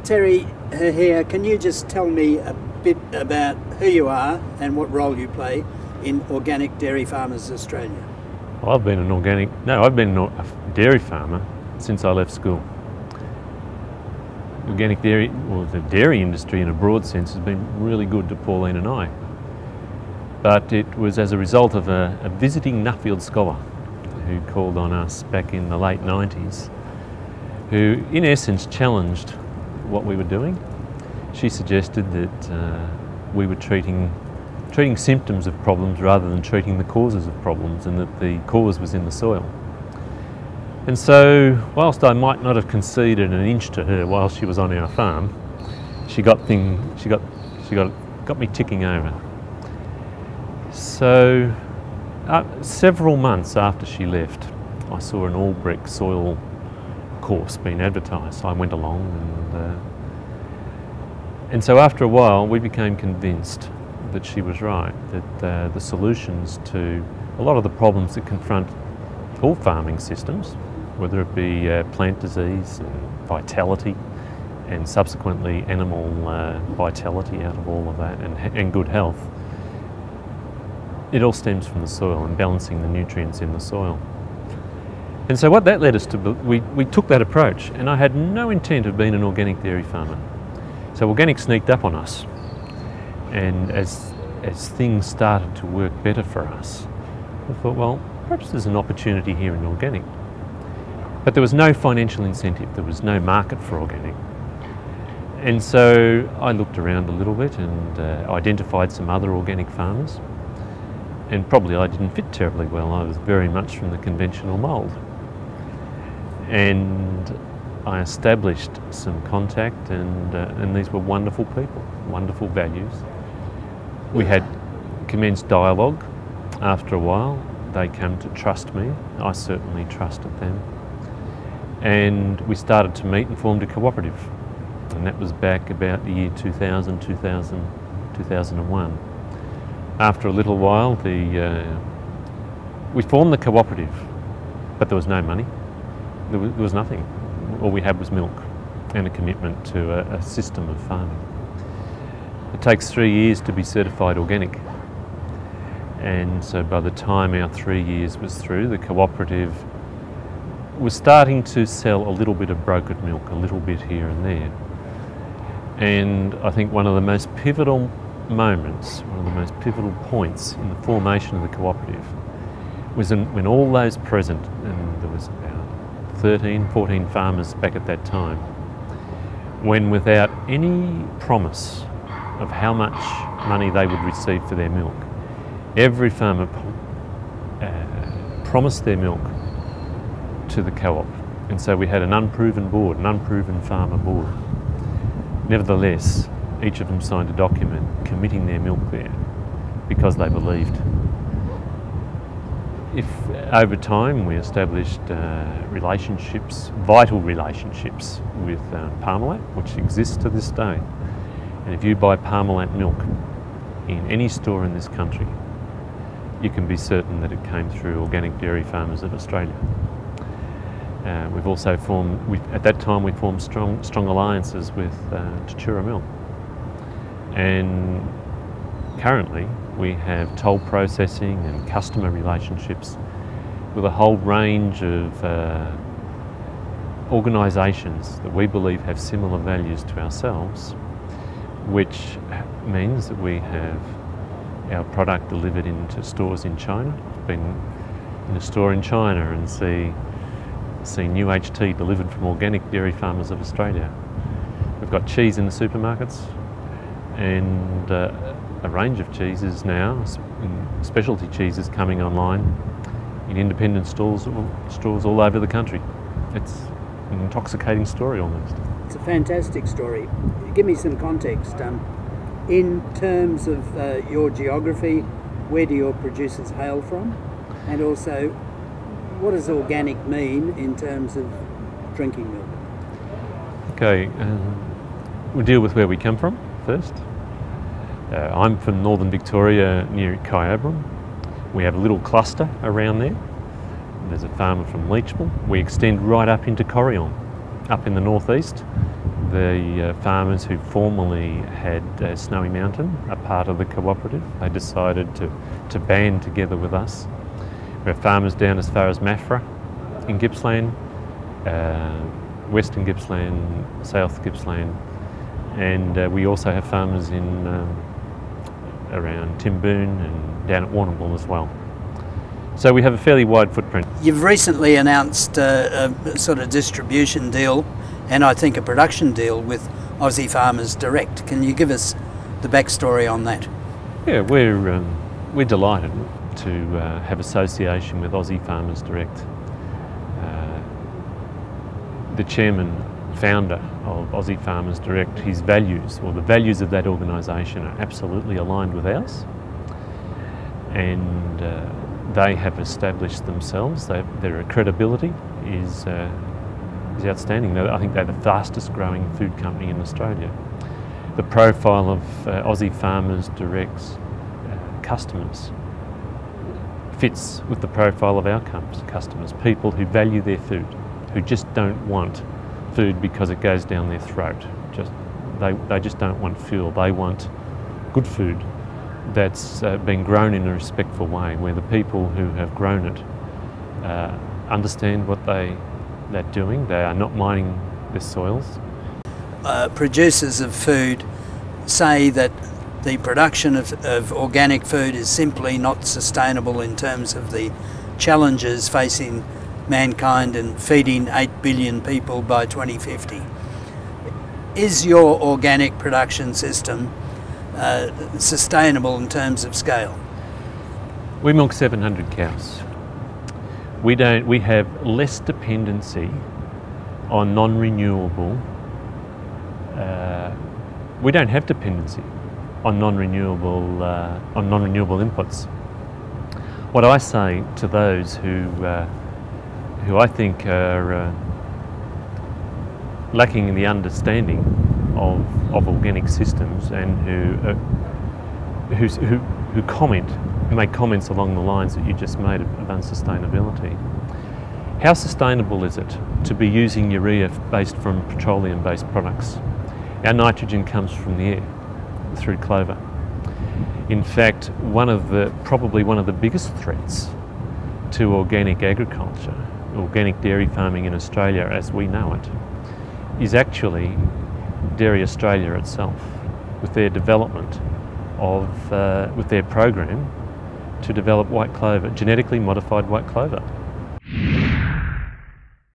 Terry Hehir, can you just tell me a bit about who you are and what role you play in Organic Dairy Farmers Australia? Well, I've been a dairy farmer since I left school. Organic dairy, or the dairy industry in a broad sense, has been really good to Pauline and I. But it was as a result of a visiting Nuffield scholar who called on us back in the late 90s, who in essence challenged what we were doing. She suggested that we were treating symptoms of problems rather than treating the causes of problems, and that the cause was in the soil. And so, whilst I might not have conceded an inch to her while she was on our farm, she got me ticking over. So, several months after she left, I saw an all-brick soil course being advertised. I went along, and so after a while, we became convinced that she was right, that the solutions to a lot of the problems that confront all farming systems, whether it be plant disease, vitality, and subsequently animal vitality out of all of that, and good health, it all stems from the soil and balancing the nutrients in the soil. And so what that led us to, we took that approach, and I had no intent of being an organic dairy farmer. So organic sneaked up on us, and as things started to work better for us, I thought, well, perhaps there's an opportunity here in organic. But there was no financial incentive, there was no market for organic. And so I looked around a little bit and identified some other organic farmers, and probably I didn't fit terribly well. I was very much from the conventional mould. And I established some contact, and these were wonderful people, wonderful values. We had commenced dialogue. After a while, they came to trust me. I certainly trusted them. And we started to meet and formed a cooperative. And that was back about the year 2000, 2001. After a little while, we formed the cooperative, but there was no money. There was nothing. All we had was milk and a commitment to a system of farming. It takes 3 years to be certified organic. And so by the time our 3 years was through, the cooperative was starting to sell a little bit of brokered milk, a little bit here and there. And I think one of the most pivotal moments, one of the most pivotal points in the formation of the cooperative was when all those present, and there was about 13, 14 farmers back at that time, when without any promise of how much money they would receive for their milk, every farmer promised their milk to the co-op. And so we had an unproven board, an unproven farmer board. Nevertheless, each of them signed a document committing their milk there because they believed. If over time we established relationships, vital relationships with Parmalat, which exists to this day, and if you buy Parmalat milk in any store in this country, you can be certain that it came through Organic Dairy Farmers of Australia. We've also formed, at that time we formed strong alliances with Tatura Milk. And currently we have toll processing and customer relationships with a whole range of organisations that we believe have similar values to ourselves, which means that we have our product delivered into stores in China. I've been in a store in China and see new HT delivered from Organic Dairy Farmers of Australia. We've got cheese in the supermarkets, and a range of cheeses now, specialty cheeses coming online in independent stores all over the country. It's an intoxicating story almost. It's a fantastic story. Give me some context. In terms of your geography, where do your producers hail from? And also, what does organic mean in terms of drinking milk? Okay, we'll deal with where we come from first. I'm from northern Victoria near Kyabram. We have a little cluster around there. There's a farmer from Leachville. We extend right up into Corrion, up in the northeast, The farmers who formerly had Snowy Mountain, a part of the cooperative, they decided to band together with us. We have farmers down as far as Maffra in Gippsland, Western Gippsland, South Gippsland, and we also have farmers in around Timboon and down at Warrnambool as well. So we have a fairly wide footprint. You've recently announced a sort of distribution deal and I think a production deal with Aussie Farmers Direct. Can you give us the backstory on that? Yeah, we're delighted to have association with Aussie Farmers Direct. The chairman, founder of Aussie Farmers Direct, his values, or the values of that organisation, are absolutely aligned with ours, and they have established themselves. Their credibility is outstanding. I think they're the fastest growing food company in Australia. The profile of Aussie Farmers Direct's customers fits with the profile of our customers, people who value their food, who just don't want food because it goes down their throat. They just don't want fuel. They want good food that's been grown in a respectful way, where the people who have grown it understand what they're doing. They are not mining their soils. Producers of food say that the production of organic food is simply not sustainable in terms of the challenges facing mankind and feeding 8 billion people by 2050. Is your organic production system sustainable in terms of scale? We milk 700 cows. We have less dependency on non-renewable. We don't have dependency on non-renewable inputs. What I say to those who I think are lacking in the understanding of organic systems and who make comments along the lines that you just made of unsustainability. How sustainable is it to be using urea based from petroleum-based products? Our nitrogen comes from the air through clover. In fact, probably one of the biggest threats to organic agriculture, organic dairy farming in Australia as we know it, is actually Dairy Australia itself, with their development with their program to develop white clover, genetically modified white clover.